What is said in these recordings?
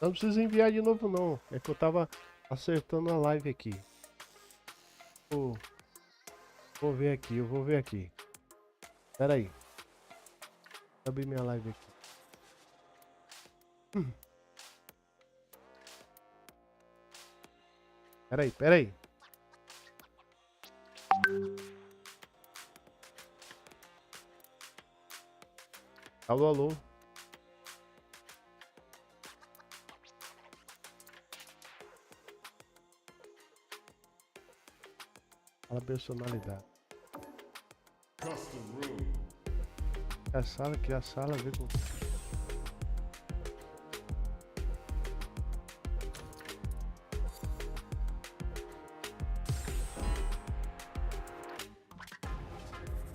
Não precisa enviar de novo não. É que eu tava acertando a live aqui. Vou ver aqui, eu vou ver aqui. Pera aí. Vou abrir minha live aqui. Pera aí. Alô, alô. Fala personalidade. Cria a sala, vê como...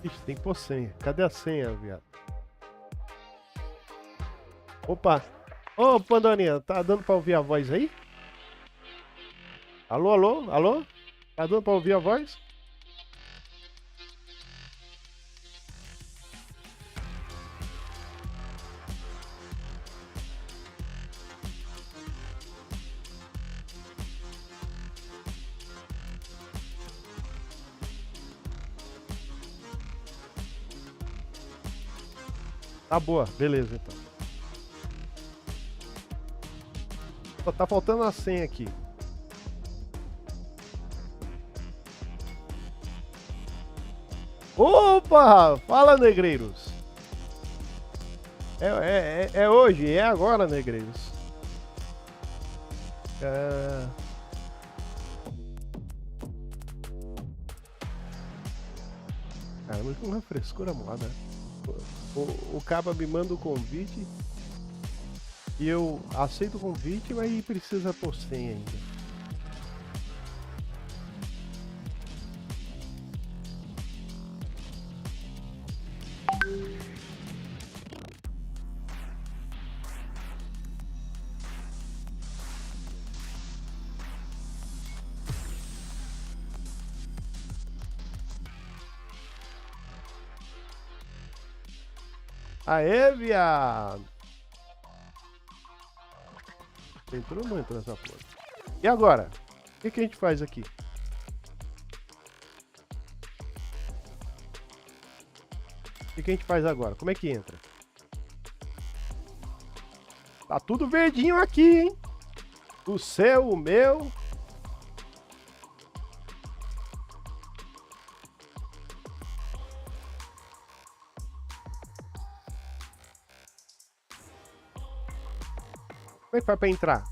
Ixi, tem que pôr senha. Cadê a senha, viado? Opa! Ô, Pandorinha, tá dando pra ouvir a voz aí? Alô, alô, alô? Tá dando pra ouvir a voz? Tá boa, beleza então. Só tá faltando a senha aqui. Opa! Fala, negreiros! É hoje, é agora, negreiros. Caramba, que uma frescura moda. O Caba me manda o convite e eu aceito o convite, mas precisa pôr senha ainda. Aê, viado! Entrou ou não entrou essa porra? E agora? O que a gente faz aqui? O que a gente faz agora? Como é que entra? Tá tudo verdinho aqui, hein? O seu, o meu. Como é que faz pra entrar?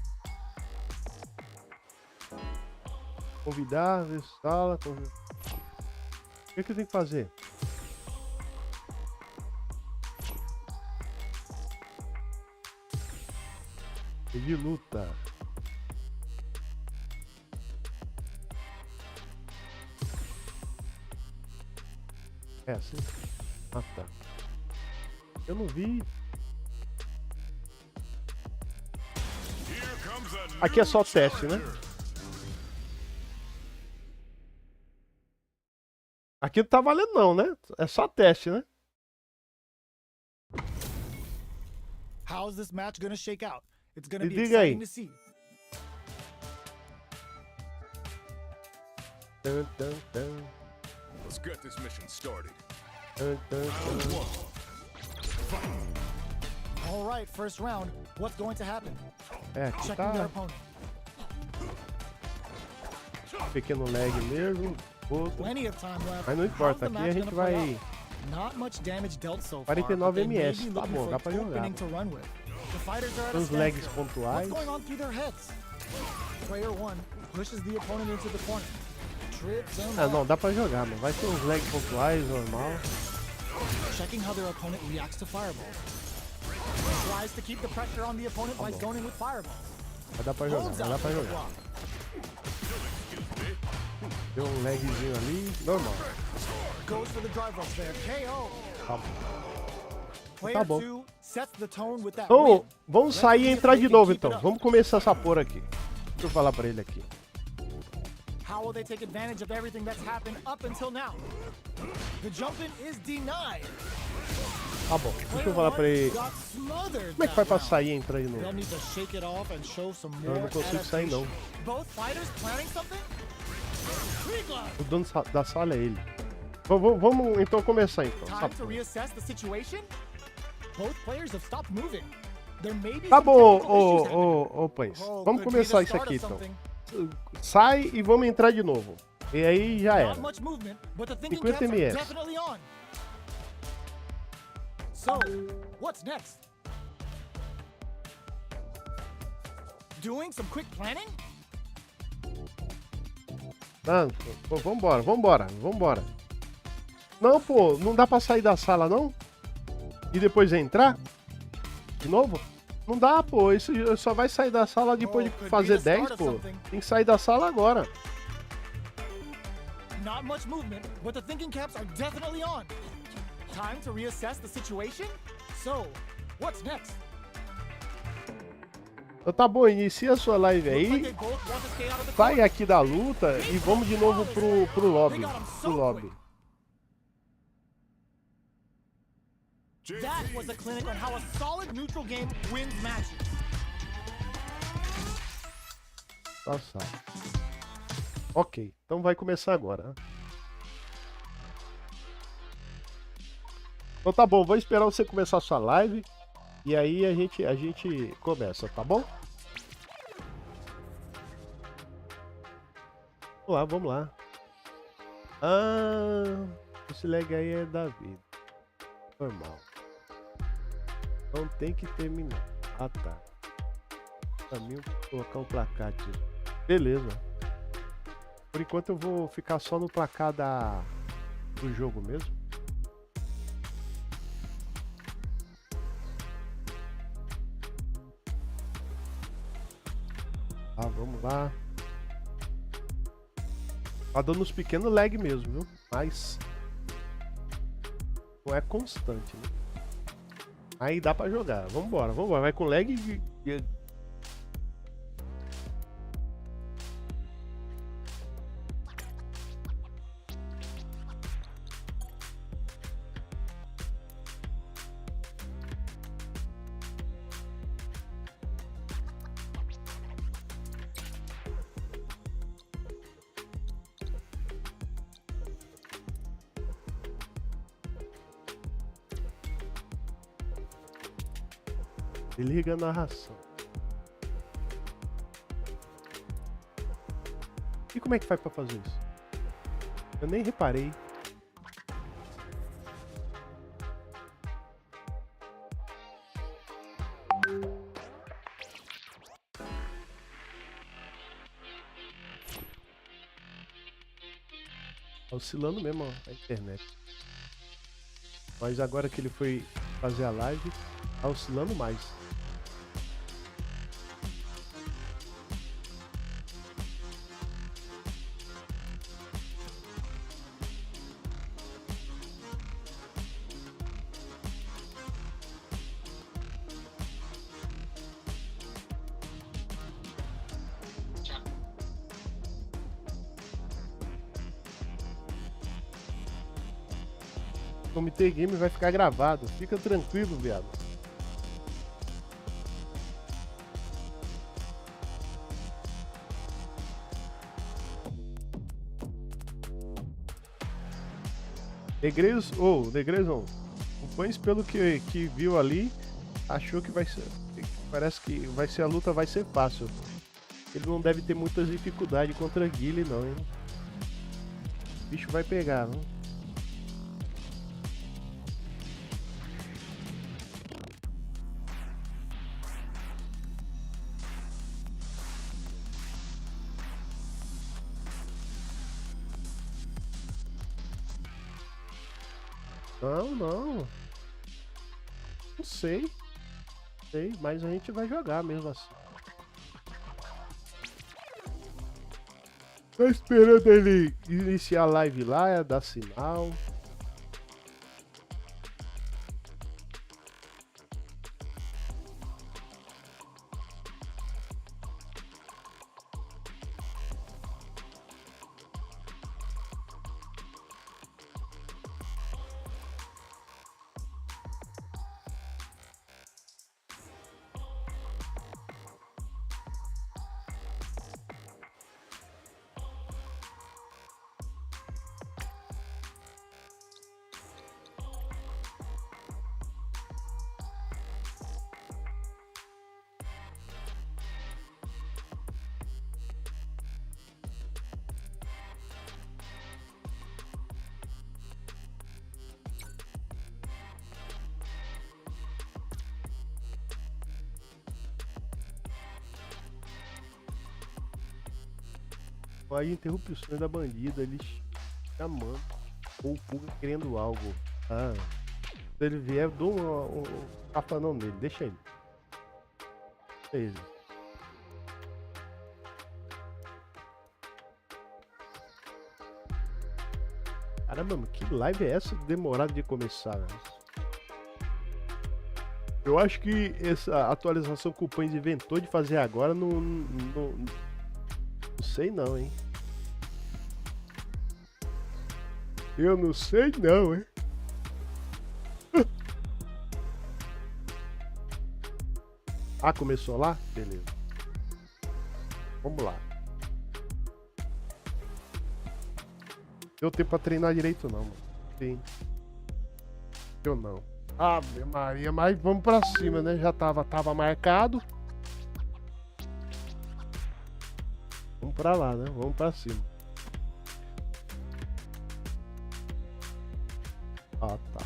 Convidar, ver sala. O que eu tenho que fazer? De luta. É assim? Ah, tá. Eu não vi. Aqui é só teste, né? Aqui não tá valendo não, né? É só teste, né? How's this match gonna shake out? It's gonna be Diga aí. exciting to see. Dun, dun, dun. Let's get this mission started. Dun, dun, dun. All right, first round. What's going to happen? É, aqui Checking their tá opponent. pequeno lag mesmo. Outro. Plenty of time left. Mas não importa, How's the aqui a match gente gonna play vai... out? Not much damage dealt so far. 49 but they may ms, be tá looking bom, for dá pra an jogar. opening to run with. The fighters are at a Uns lags standstill. pontuais. What's going on through their heads? Player 1 pushes the opponent into the corner. Trips and Ah, não, dá pra jogar, mano. Vai ter uns lags pontuais, normal. checking how their opponent reacts to fireballs. Tries to keep the pressure on the opponent by zoning with fireballs. Vai dar pra jogar, Holds vai dar out pra for the jogar. block. Deu um lagzinho ali, normal. Goes for the drive rush there. KO. Tá bom. Player bom. 2 sets the tone with that Então, win. vamos sair e entrar de novo então. Vamos começar essa porra aqui. Deixa eu falar pra ele aqui. How will they take advantage of everything that's happened up until now? The jump in is denied. Tá bom, deixa eu falar pra ele. Got smothered Como é que faz that pra round. sair e entrar aí They'll no... need to shake it off and show some Eu more não consigo sair não. adaptation. Both fighters planning something? Tree glove. O dono da sala é ele. Vamos então começar então. Time Sabe? to reassess the situation? Both players have stopped moving. There may be Tá some bom, technical issues happening. ô Pães. Oh, Vamos could be the começar isso start aqui of então. something. Sai e vamos entrar de novo. E aí já Not era. much movement, but the thinking 50 caps are ms. definitely on. So, what's next? Doing some quick planning? Ah, pô, vambora. Não, pô, não dá pra sair da sala não? E depois entrar? De novo? Não dá, pô. Isso só vai sair da sala depois de fazer 10, pô. Tem que sair da sala agora. Not much movement, but the thinking caps are definitely on. Time to reassess the situation? So, what's next? Então tá bom, inicia a sua live Looks like aí. they both want to stay out of the Sai corner. aqui da luta e vamos de novo pro lobby. Pro lobby. That was a clinic on how a solid neutral game wins matches. Nossa. Ok, então vai começar agora. Então tá bom, vou esperar você começar a sua live. E aí a gente começa, tá bom? Vamos lá. Ah, esse lag aí é da vida. Normal. Não tem que terminar. Ah, tá. Pra mim, eu vou colocar o placar aqui. Beleza. Por enquanto eu vou ficar só no placar do jogo mesmo. Ah, vamos lá. Tá dando uns pequenos lag mesmo, viu? Mas não é constante, né? Aí dá pra jogar. Vambora. Vai com lag e... Se liga a narração. E como é que faz pra fazer isso? Eu nem reparei. Tá oscilando mesmo ó, a internet. Mas agora que ele foi fazer a live, tá oscilando mais. O Comitê Game vai ficar gravado. Fica tranquilo, viado. Negreison, o Pães, pelo que viu ali, achou que vai ser. Parece que vai ser a luta vai ser fácil. Ele não deve ter muitas dificuldades contra Guile, não, hein? O bicho vai pegar, não? Não. Não sei. Mas a gente vai jogar mesmo assim. Tô esperando ele iniciar a live lá, dar sinal. Aí interrompe o sonho da bandida, ele chamando. Ou fuga querendo algo. Ah, se ele vier, eu dou um cafanão nele, deixa ele. Deixa ele. Caramba, mano, que live é essa demorada de começar, velho? Eu acho que essa atualização que o Pães inventou de fazer agora não sei não, hein? Eu não sei não, hein? Ah, começou lá? Beleza. Vamos lá. Deu tempo pra treinar direito não, mano. Sim. Eu não. Ave Maria, mas vamos pra cima, né? Já tava marcado. Vamos pra lá, né? Vamos pra cima. Ah, tá.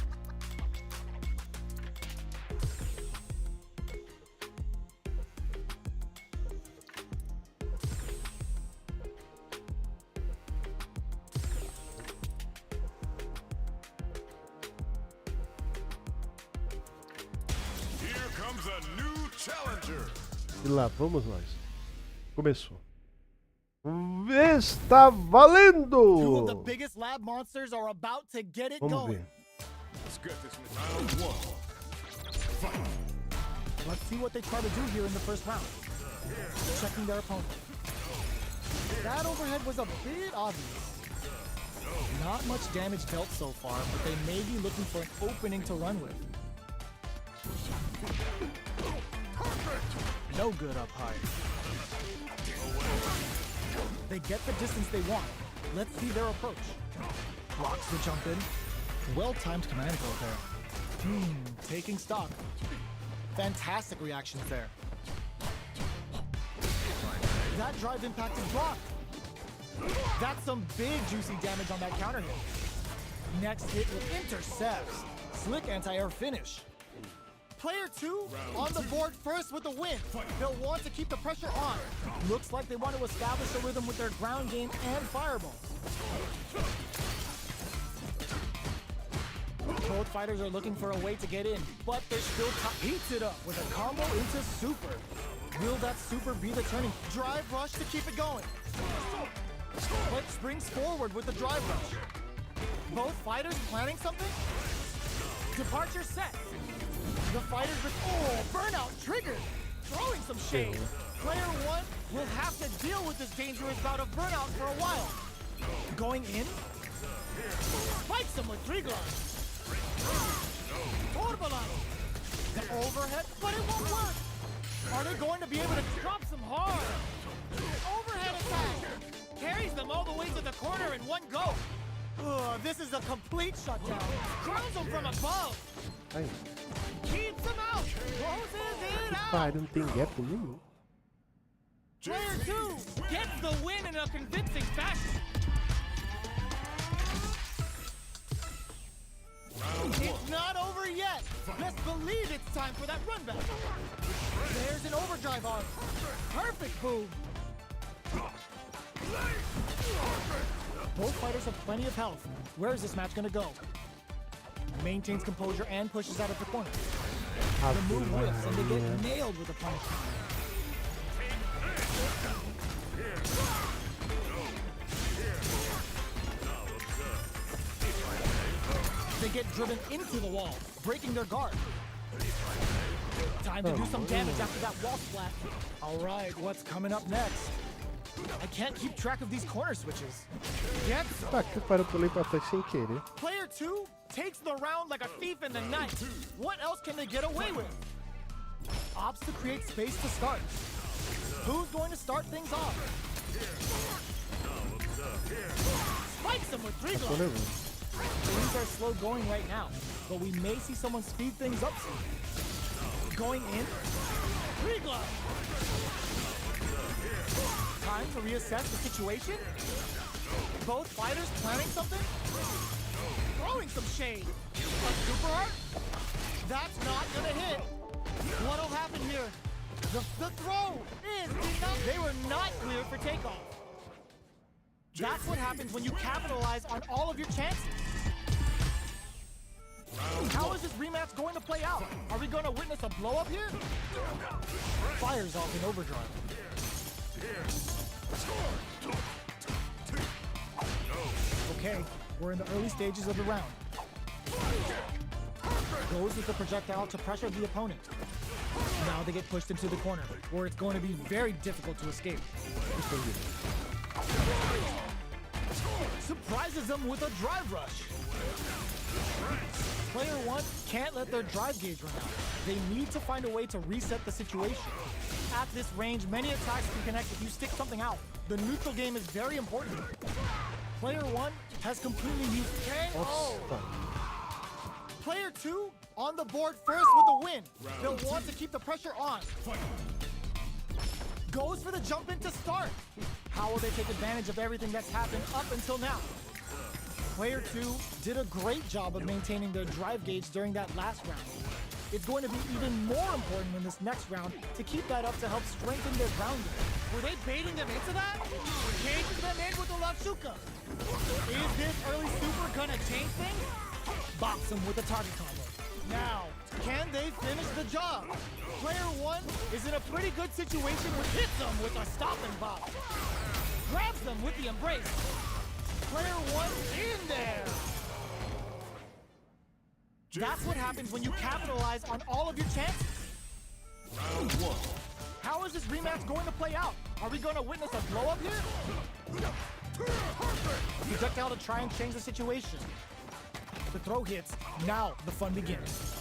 Here comes a new challenger. E lá vamos nós. Começou. Está valendo! Two of the biggest lab monsters are about to get it Vamos going. ver. Let's get this mission. Round 1. Fight. Let's see what they try to do here in the first round. Checking their opponent. That overhead was a bit obvious. Not much damage dealt so far, but they may be looking for an opening to run with. No good up high. They get the distance they want. Let's see their approach. Blocks the jump in. Well-timed command goal there. Taking stock. Fantastic reactions there. That drive impact is blocked. That's some big juicy damage on that counter hit. Next hit with intercepts. Slick anti-air finish. Player 2 on the board first with the win. They'll want to keep the pressure on. Looks like they want to establish a rhythm with their ground game and fireball. Both fighters are looking for a way to get in, but they're still heats it up with a combo into super. Will that super be the turning? Drive rush to keep it going. But springs forward with the drive rush. Both fighters planning something? Departure set. The fighters with burnout triggered. Throwing some shade. Player 1 will have to deal with this dangerous bout of burnout for a while. Going in. Spikes him with 3 gloves. Torbalado. The overhead, but it won't work. Are they going to be able to drop some hard? Overhead attack. Carries them all the way to the corner in one go. This is a complete shutdown. Crowns them from above. Aí. Keeps them out. Closes it out. Pai, não tem gap nenhum. Player 2 gets the win in a convincing fashion. It's not over yet. Best believe it's time for that run back. There's an overdrive arm. Perfect boom. Both fighters have plenty of health. Where is this match gonna go? Maintains composure and pushes out of the corner. The move whiffs and they get nailed with a punishment. They get driven into the wall, breaking their guard. Time to do some damage after that wall splat. All right, what's coming up next? I can't keep track of these corner switches. Yep. Tá, que parou pra pra trás sem querer. Player 2 takes the round like a thief in the night. What else can they get away with? Opts to create space to start. Who's going to start things off? Spikes him with 3 Tô gloves. nervoso. Things are slow going right now, but we may see someone speed things up soon. Going in. 3 gloves. Time to reassess the situation. Both fighters planning something? Throwing some shade. A super art? That's not gonna hit. What'll happen here? The throw is enough. They were not clear for takeoff. That's what happens when you capitalize on all of your chances. How is this rematch going to play out? Are we going to witness a blow-up here? Fire's off in overdrive. Okay, we're in the early stages of the round. Goes with the projectile to pressure the opponent. Now they get pushed into the corner, where it's going to be very difficult to escape. Surprises them with a drive rush. Player 1 can't let their drive gauge run out. They need to find a way to reset the situation. At this range, many attacks can connect if you stick something out. The neutral game is very important. Player 1 has completely used KO. Player 2 on the board first with the win. They'll want to keep the pressure on. Goes for the jump in to start. How will they take advantage of everything that's happened up until now? Player 2 did a great job of maintaining their drive gauge during that last round. It's going to be even more important in this next round to keep that up to help strengthen their ground game. Were they baiting them into that? Cages them in with the left shuka. Is this early super gonna change things? Box them with a target combo. Now, can they finish the job? Player 1 is in a pretty good situation with hits them with a stop and bop. Grabs them with the embrace. Player 1 in there. That's what happens when you capitalize on all of your chances. Round 1. How is this rematch going to play out? Are we going to witness a blow-up here? A projectile to try and change the situation. The throw hits. Now the fun begins.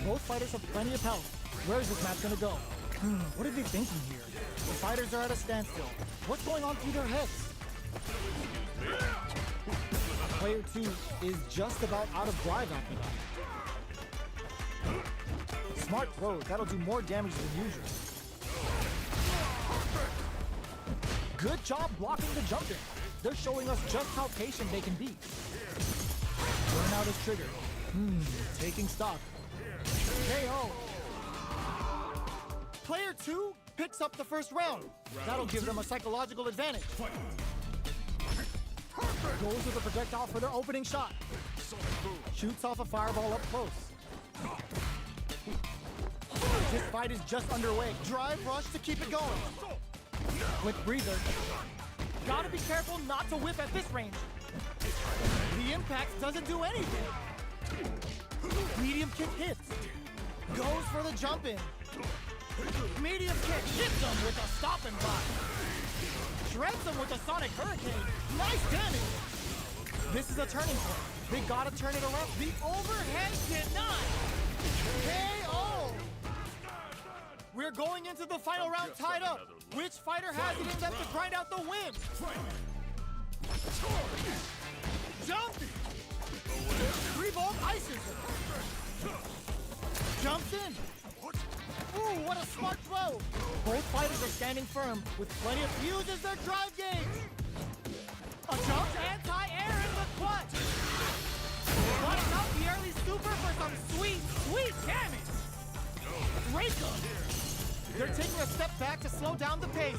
Both fighters have plenty of health. Where is this match going to go? What are they thinking here? The fighters are at a standstill. What's going on through their heads? Player 2 is just about out of drive after that. Smart throws. That'll do more damage than usual. Good job blocking the jump in. They're showing us just how patient they can be. Burnout is triggered. Taking stock. KO. Player 2 picks up the first round. That'll give them a psychological advantage. Goes with a projectile for their opening shot. Shoots off a fireball up close. This fight is just underway. Drive rush to keep it going. Quick breather. Gotta be careful not to whip at this range. The impact doesn't do anything. Medium kick hits. Goes for the jump in. Medium kick hits him with a stop and block. Shreds him with a sonic hurricane. Nice damage. This is a turning point. They gotta turn it around. The overhead denied. KO. We're going into the final round tied up. Which fighter has it in them to grind out the win? Jumping. 3-volt ices him. Jumps in. Ooh, what a smart throw. Both fighters are standing firm with plenty of fuse as their drive gauge. A jump anti-air in the clutch. Butts out the early super for some sweet, sweet damage. Rake them. They're taking a step back to slow down the pace.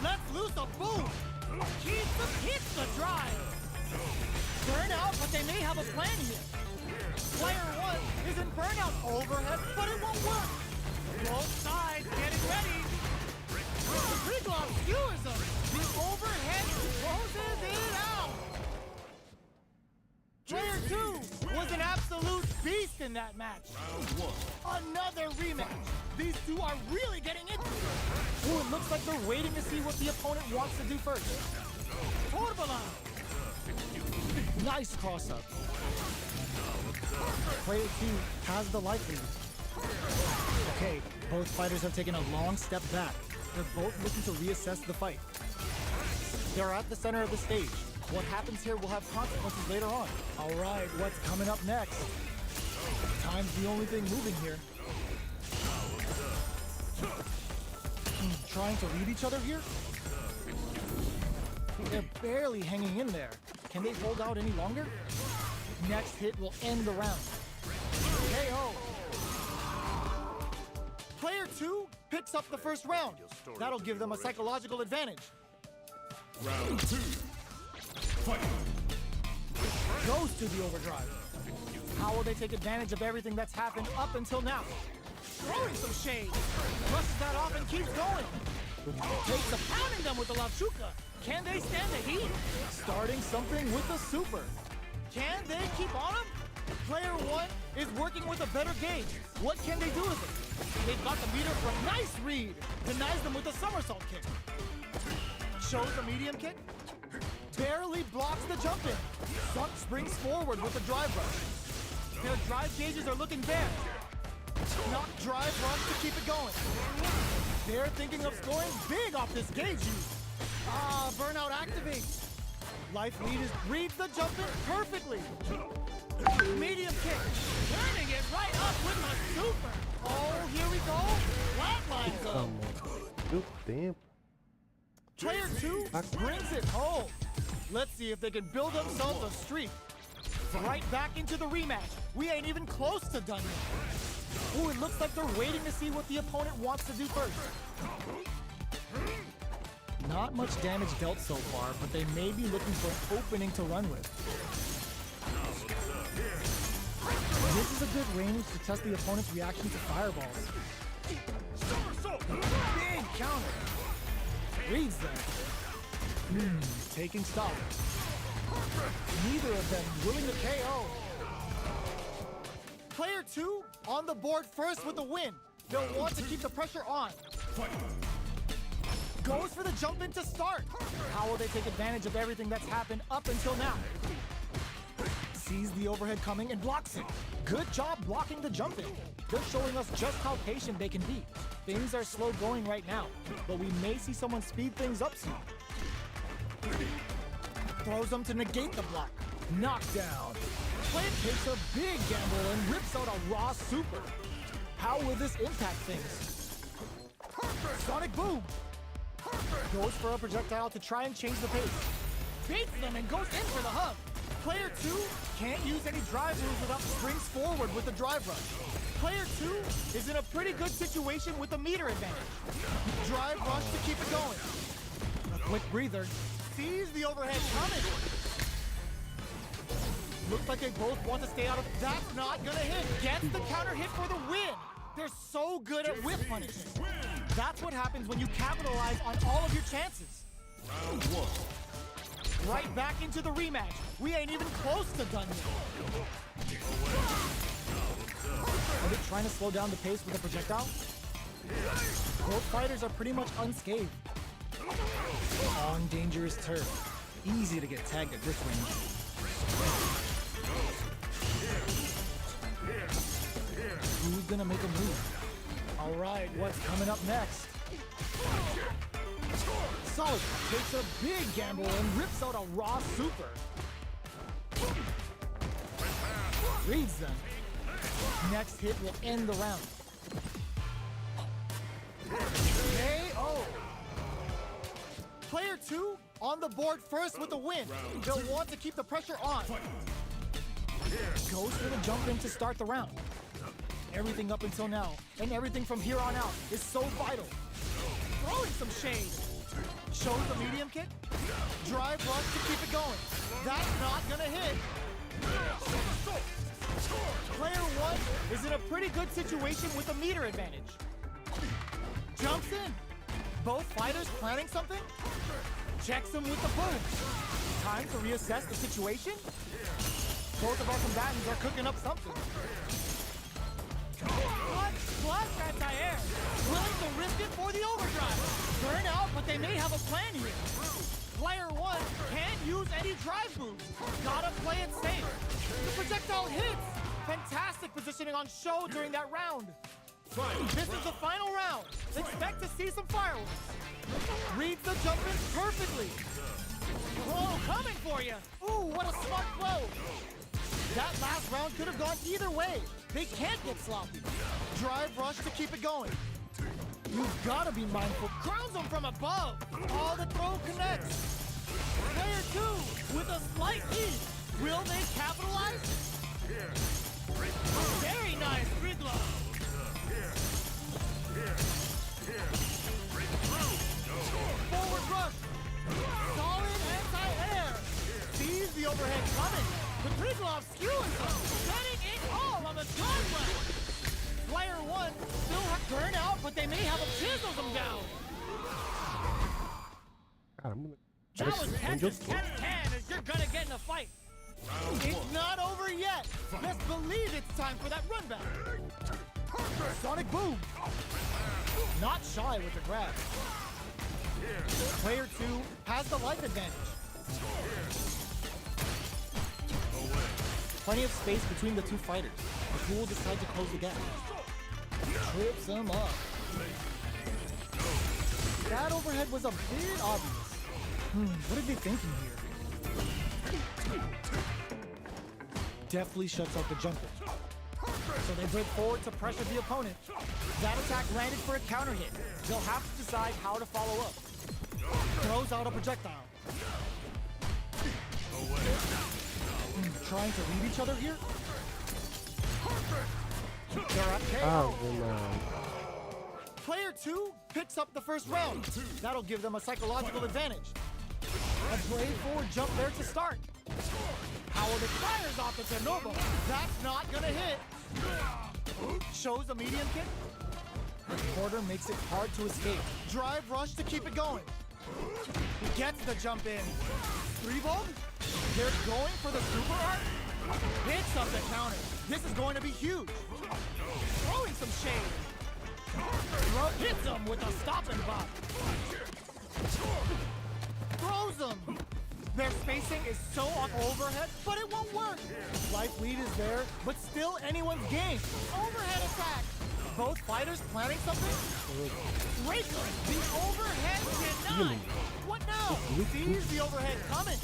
Let's loose a boom. Hits the drive. Burnout, but they may have a plan here. Player 1 is in burnout overhead, but it won't work. Both sides getting ready. The pre-glove skewers them. The overhead closes it out. Player 2 was an absolute beast in that match. Another rematch. These two are really getting into it. Ooh, it looks like they're waiting to see what the opponent wants to do first. Torbalan. Nice cross-up. Player 2 has the life lead. Okay, both fighters have taken a long step back. They're both looking to reassess the fight. They're at the center of the stage. What happens here will have consequences later on. All right, what's coming up next? Time's the only thing moving here. Trying to read each other here? They're barely hanging in there. Can they hold out any longer? Next hit will end the round. KO. Player 2 picks up the first round. That'll give them a psychological advantage. Round 2. Goes to the overdrive. How will they take advantage of everything that's happened up until now? Throwing some shade. Brushes that off and keeps going. Takes a pounding them with the Lavshuka. Can they stand the heat? Starting something with the super. Can they keep on him? Player one is working with a better gauge. What can they do with it? They've got the meter from nice read. Denies them with a somersault kick. Shows the medium kick. Barely blocks the jump in. Sunk springs forward with a drive rush. Their drive gauges are looking bare. Knock drive rush to keep it going. They're thinking of scoring big off this gauge use. Burnout activates. Life lead reads the jump in perfectly. Medium kick. Turning it right up with a super. Oh, here we go. Flatlines up. Deu tempo. Player two brings it home. Let's see if they can build themselves a streak. Right back into the rematch. We ain't even close to done yet. Ooh, it looks like they're waiting to see what the opponent wants to do first. Not much damage dealt so far, but they may be looking for an opening to run with. This is a good range to test the opponent's reaction to fireballs. Big counter. Reads them. Taking stock. Neither of them willing to KO. Player two on the board first with the win. They'll want to keep the pressure on. Goes for the jump in to start. How will they take advantage of everything that's happened up until now? Sees the overhead coming and blocks it. Good job blocking the jump in. They're showing us just how patient they can be. Things are slow going right now, but we may see someone speed things up soon. Throws them to negate the block. Knockdown. Player takes a big gamble and rips out a raw super. How will this impact things? Sonic boom. Goes for a projectile to try and change the pace. Beats them and goes in for the hug. Player two can't use any drive moves without springs forward with the drive rush. Player two is in a pretty good situation with a meter advantage. Drive rush to keep it going. A quick breather. Sees the overhead coming. Looks like they both want to stay out of. That's not gonna hit. Gets the counter hit for the win. They're so good at whip punishing. That's what happens when you capitalize on all of your chances. Round one. Right back into the rematch. We ain't even close to done yet. Are they trying to slow down the pace with a projectile? Both fighters are pretty much unscathed. On dangerous turf. Easy to get tagged at this range. Who's gonna make a move? All right, what's coming up next? Solid takes a big gamble and rips out a raw super. Reads them. Next hit will end the round. KO. Player two on the board first with the win. They'll want to keep the pressure on. Goes for the jump in to start the round. Everything up until now, and everything from here on out, is so vital. Throwing some shade. Shows the medium kick. Drive rush to keep it going. That's not gonna hit. Player one is in a pretty good situation with a meter advantage. Jumps in. Both fighters planning something. Checks him with the boom. Time to reassess the situation. Both of our combatants are cooking up something. Flash anti-air. Willing to risk it for the overdrive. Burn out, but they may have a plan here. Player one can't use any drive moves. Gotta play it safe. The projectile hits. Fantastic positioning on show during that round. This is the final round. Expect to see some fireworks. Reads the jump in perfectly. Whoa, coming for you. Ooh, what a smart flow. That last round could have gone either way. They can't get sloppy. Drive rush to keep it going. You've got to be mindful. Crowns them from above. All the throw connects. Player two with a slight lead. Will they capitalize? Very nice gridlock. Forward rush. Solid anti-air. overhead coming. The three glove skewing them, setting it all on the driveway. Player one still have burnout, but they may have a chisel them down. Caramba. Challenge Parece onde eu Texas tô. 10-10 as you're gonna get in a fight. It's not over yet. Let's believe it's time for that run back. Sonic boom. Not shy with the grab. Player two has the life advantage. Plenty of space between the two fighters. Who will decide to close the gap? Trips him up. That overhead was a bit obvious. What are they thinking here? Deftly shuts out the jumper. So they break forward to pressure the opponent. That attack landed for a counter hit. They'll have to decide how to follow up. Throws out a projectile. Trying to read each other here? They're at KO. Ave Maria. Player two picks up the first round. That'll give them a psychological advantage. A brave forward jump there to start. Howard fires off the Tenobo. That's not gonna hit. Shows a medium kick. The quarter makes it hard to escape. Drive rush to keep it going. He gets the jump in. Three ball? They're going for the super art? Hits up the counter. This is going to be huge. Throwing some shade. Hits him with a stop and bop. Throws him. Their spacing is so on overhead, but it won't work. Life lead is there, but still anyone's game. Overhead attack. Both fighters planning something? Rachel, the overhead denied. What now? Sees the overhead coming.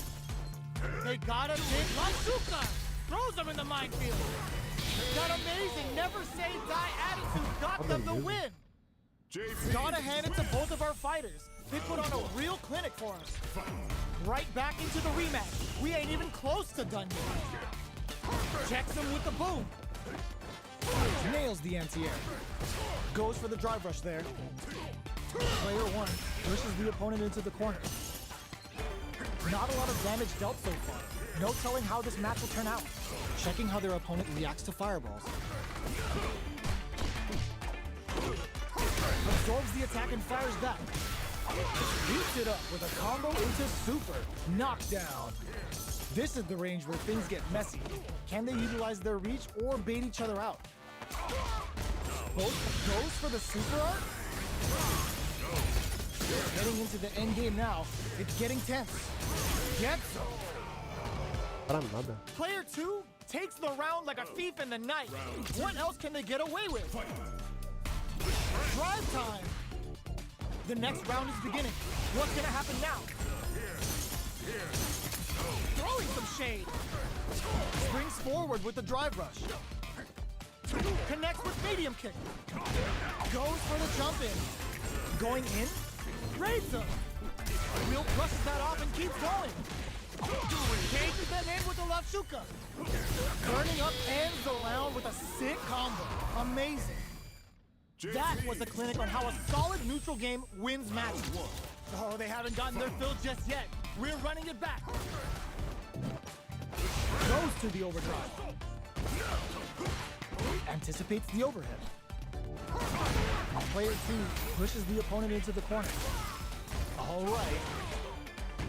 They gotta take Masuka. Throws them in the minefield. That amazing never say die attitude got them the win. Gotta hand it to both of our fighters. They put on a real clinic for us. Right back into the rematch. We ain't even close to done yet. Checks him with the boom. Nails the anti-air. Goes for the drive rush there. Player one pushes the opponent into the corner. Not a lot of damage dealt so far. No telling how this match will turn out. Checking how their opponent reacts to fireballs. Absorbs the attack and fires back. Beats it up with a combo into super. Knockdown. This is the range where things get messy. Can they utilize their reach or bait each other out? Both goes for the super art? Heading into the end game now. It's getting tense. Gets him. Pra nada. Player two takes the round like a thief in the night. What else can they get away with? Drive time. The next round is beginning. What's gonna happen now? Throwing some shade. Springs forward with the drive rush. Connects with medium kick. Goes for the jump in. Going in. Raids him. Will brushes that off and keeps going. Cages them in with the left shuka. Burning up ends the round with a sick combo. Amazing. That was a clinic on how a solid neutral game wins matches. Oh, they haven't gotten their fill just yet. We're running it back. Goes to the overdrive. Anticipates the overhead. Player two pushes the opponent into the corner. All right.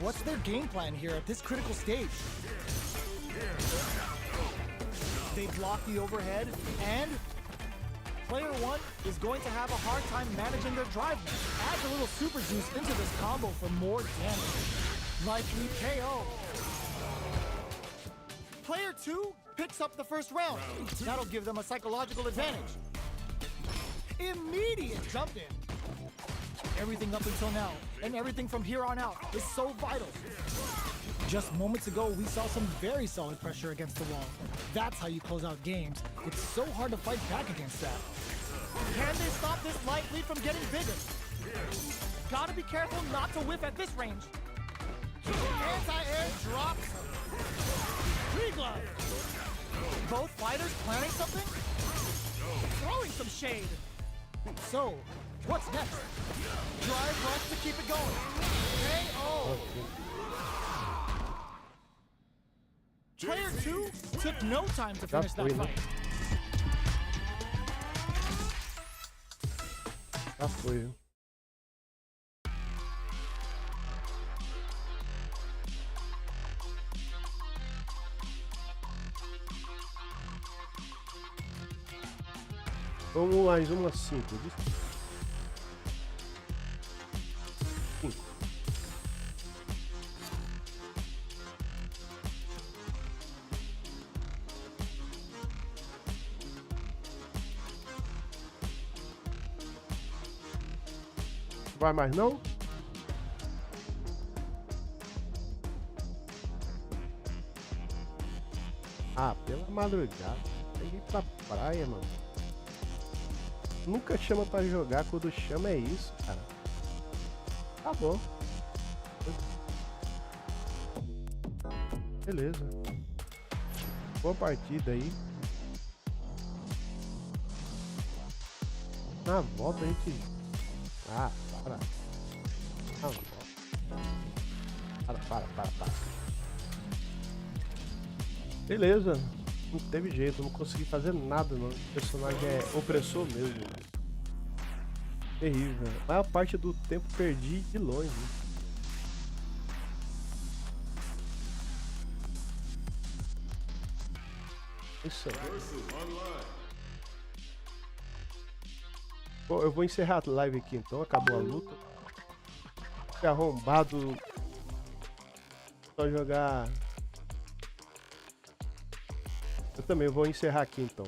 What's their game plan here at this critical stage? They block the overhead, and player one is going to have a hard time managing their drive. Adds a little super juice into this combo for more damage. Likely KO. Player two picks up the first round. That'll give them a psychological advantage. Immediate jump in. Everything up until now, and everything from here on out, is so vital. Just moments ago, we saw some very solid pressure against the wall. That's how you close out games. It's so hard to fight back against that. Can they stop this light lead from getting bigger? Gotta be careful not to whiff at this range. Anti-air drops. Three glove. Both fighters planning something? Throwing some shade. So, what's next? Drive rush to keep it going. KO. domingo02 took no time to Já finish foi, that né? fight. Já foi, viu? Vamos mais uma 5, viu? 5. Vai mais não? Ah, pela madrugada. Tem que ir pra praia, mano. Nunca chama pra jogar, quando chama é isso, cara. Tá bom. Beleza. Boa partida aí. Na volta a gente... Ah, para. Não, para. Beleza. Não teve jeito, não consegui fazer nada, não. O personagem é opressor mesmo. Terrível. A maior parte do tempo perdi de longe. Isso aí. Bom, eu vou encerrar a live aqui então, acabou a luta. Esse arrombado só jogar. Eu também vou encerrar aqui então.